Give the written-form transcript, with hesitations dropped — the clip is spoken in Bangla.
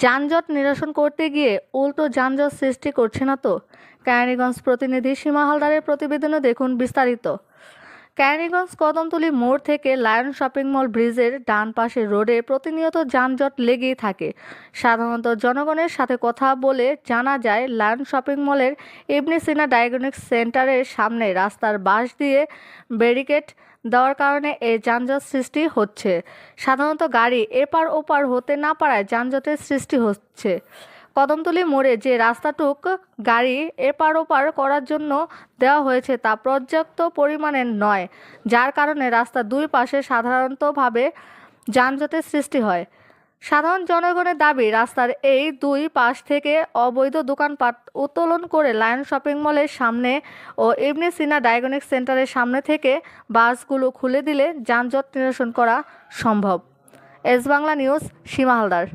যানজট নিরসন করতে গিয়ে উল্টো যানজট সৃষ্টি করছে না তো? কেরানীগঞ্জ প্রতিনিধি সীমা হালদারের প্রতিবেদনে দেখুন বিস্তারিত। কেরানীগঞ্জ কদমতলী মোড় থেকে লায়ন শপিং মল ব্রিজের ডান পাশের রোডে প্রতিনিয়ত যানজট লেগেই থাকে। সাধারণত জনগণের সাথে কথা বলে জানা যায়, লায়ন শপিং মলের ইবনে সিনা ডায়াগনস্টিক সেন্টারের সামনে রাস্তার বাঁশ দিয়ে ব্যারিকেড দেওয়ার কারণে এই যানজট সৃষ্টি হচ্ছে। সাধারণত গাড়ি এপার ওপার হতে না পারায় যানজটের সৃষ্টি হচ্ছে। কদমতলী মোড়ে যে রাস্তাটুক গাড়ি এপার ওপার করার জন্য দেওয়া হয়েছে তা পর্যাপ্ত পরিমাণে নয়, যার কারণে রাস্তার দুই পাশে সাধারণতভাবে যানজটের সৃষ্টি হয়। সাধারণ জনগণের দাবি, রাস্তার এই দুই পাশ থেকে অবৈধ দোকানপাট উত্তোলন করে লায়ন শপিং মলের সামনে ও ইবনে সিনা ডায়াগনস্টিক সেন্টারের সামনে থেকে বাসগুলো খুলে দিলে যানজট নিরসন করা সম্ভব। এস বাংলা নিউজ, সীমা হালদার।